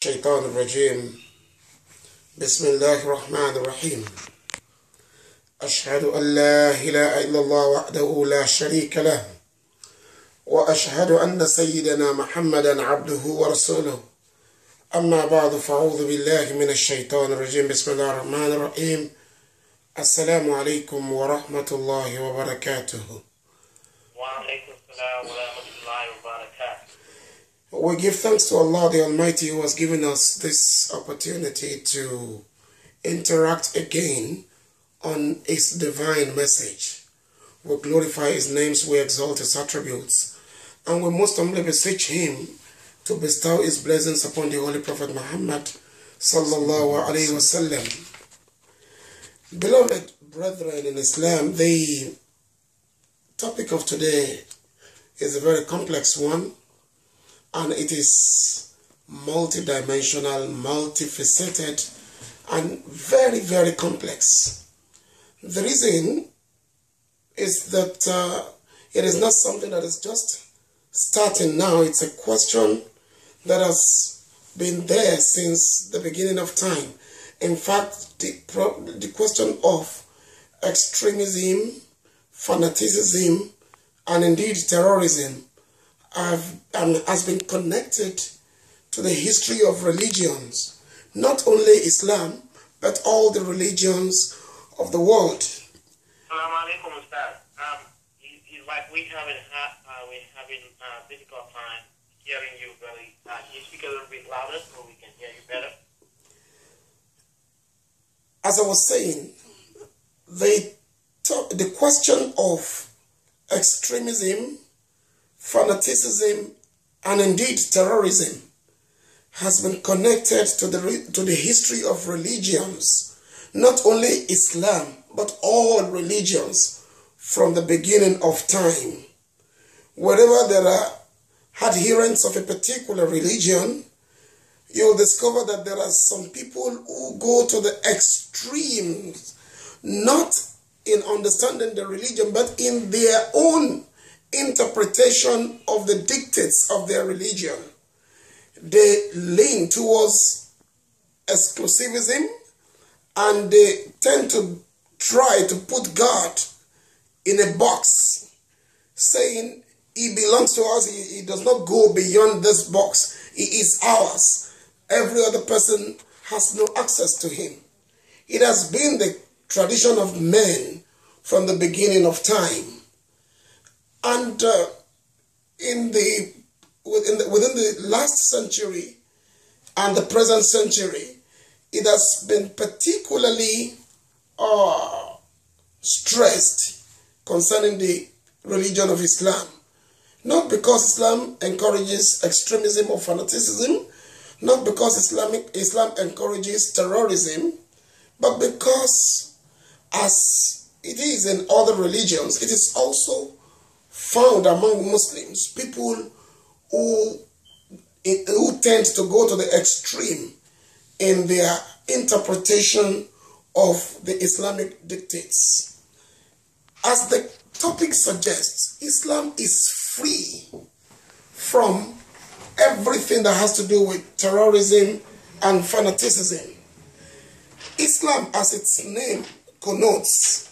الشيطان الرجيم بسم الله الرحمن الرحيم أشهد أن لا إله إلا الله وحده لا شريك له وأشهد أن سيدنا محمدا عبده ورسوله أما بعد فأعوذ بالله من الشيطان الرجيم بسم الله الرحمن الرحيم السلام عليكم ورحمة الله وبركاته. وعليكم السلام ورحمة الله وبركاته. We give thanks to Allah the Almighty who has given us this opportunity to interact again on His divine message. We glorify His names, we exalt His attributes, and we most humbly beseech Him to bestow His blessings upon the Holy Prophet Muhammad sallallahu alaihi wasallam. Beloved brethren in Islam, the topic of today is a very complex one, and it is multidimensional, multifaceted, and very, very complex. The reason is that it is not something that is just starting now. It's a question that has been there since the beginning of time. In fact, the question of extremism, fanaticism, and indeed terrorism has been connected to the history of religions, not only Islam, but all the religions of the world. Assalamu alaikum, Ustaz. It's like we're having difficult time hearing you very. Can you speak a little bit louder so we can hear you better? As I was saying, the question of extremism, fanaticism, and indeed terrorism has been connected to the history of religions, not only Islam, but all religions from the beginning of time. Wherever there are adherents of a particular religion, you'll discover that there are some people who go to the extremes, not in understanding the religion, but in their own interpretation of the dictates of their religion. They lean towards exclusivism, and they tend to try to put God in a box, saying He belongs to us, He does not go beyond this box, He is ours. Every other person has no access to Him. It has been the tradition of men from the beginning of time. And within the last century and the present century, it has been particularly stressed concerning the religion of Islam. Not because Islam encourages extremism or fanaticism, not because Islam encourages terrorism, but because, as it is in other religions, it is also found among Muslims, people who tend to go to the extreme in their interpretation of the Islamic dictates. As the topic suggests, Islam is free from everything that has to do with terrorism and fanaticism. Islam, as its name connotes,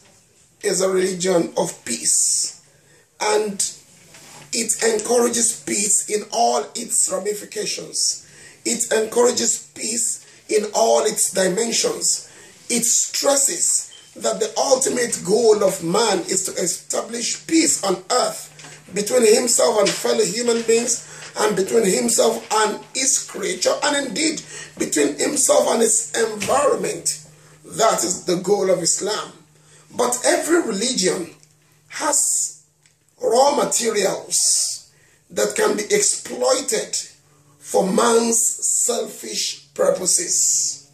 is a religion of peace. And it encourages peace in all its ramifications. It encourages peace in all its dimensions. It stresses that the ultimate goal of man is to establish peace on earth between himself and fellow human beings, and between himself and his creature, and indeed between himself and his environment. That is the goal of Islam. But every religion has raw materials that can be exploited for man's selfish purposes.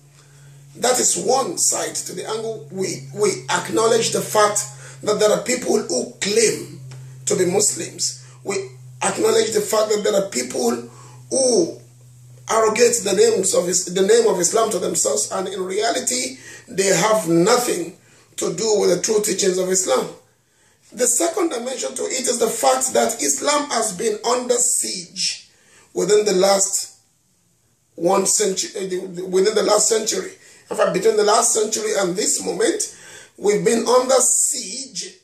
That is one side to the angle. We acknowledge the fact that there are people who claim to be Muslims. We acknowledge the fact that there are people who arrogate the name of Islam to themselves, and in reality they have nothing to do with the true teachings of Islam. The second dimension to it is the fact that Islam has been under siege within the last one century, within the last century. In fact, between the last century and this moment, we've been under siege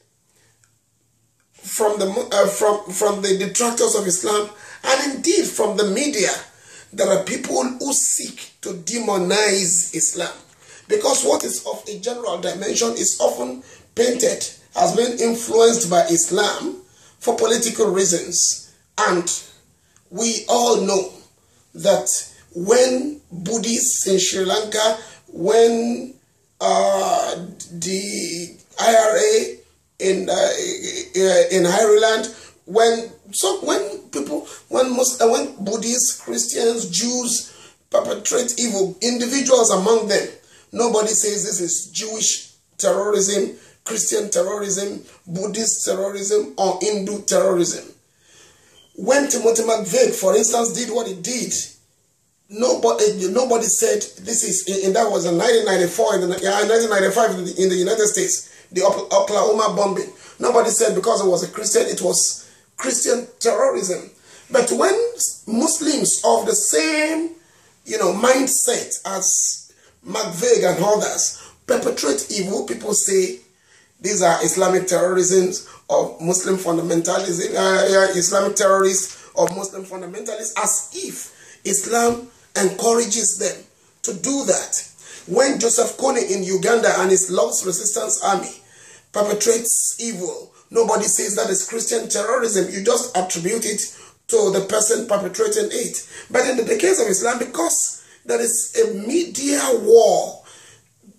from the detractors of Islam, and indeed from the media. There are people who seek to demonize Islam, because what is of a general dimension is often painted as being influenced by Islam for political reasons. And we all know that when Buddhists in Sri Lanka, when the IRA in Ireland, when Buddhists, Christians, Jews perpetrate evil, individuals among them, nobody says this is Jewish terrorism, Christian terrorism, Buddhist terrorism, or Hindu terrorism. When Timothy McVeigh, for instance, did what he did, nobody said this is, and that was in 1995 in the United States, the Oklahoma bombing. Nobody said because it was a Christian, it was Christian terrorism. But when Muslims of the same, mindset as McVeigh and others perpetrate evil, people say these are Islamic terrorisms or Muslim fundamentalism, Islamic terrorists or Muslim fundamentalists, as if Islam encourages them to do that. When Joseph Kony in Uganda and his Lord's Resistance Army perpetrates evil, nobody says that is Christian terrorism. You just attribute it to the person perpetrating it. But in the case of Islam, because there is a media war,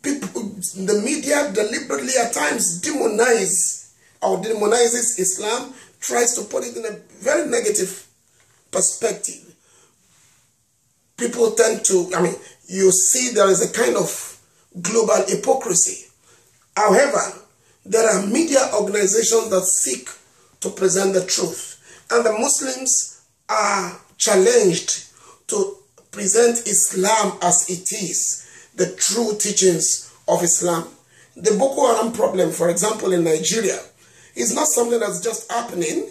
the media deliberately at times demonizes Islam, tries to put it in a very negative perspective. People tend to, you see there is a kind of global hypocrisy. However, there are media organizations that seek to present the truth. And the Muslims are challenged to present Islam as it is, the true teachings of Islam. The Boko Haram problem, for example, in Nigeria, is not something that's just happening.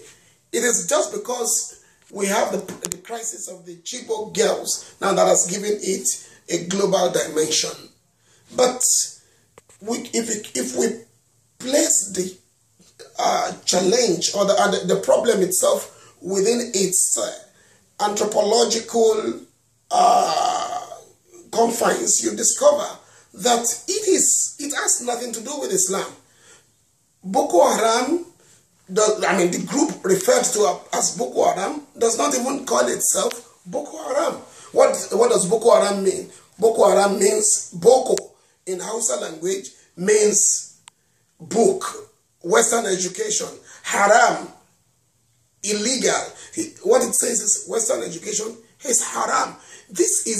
It is just because we have the crisis of the Chibok girls now that has given it a global dimension. But if we place the challenge or the problem itself within its anthropological confines, you discover that it has nothing to do with Islam. Boko Haram, the group referred to as Boko Haram does not even call itself Boko Haram. What does Boko Haram mean? Boko Haram means, Boko in Hausa language means book, Western education. Haram, illegal. What it says is Western education is haram. This is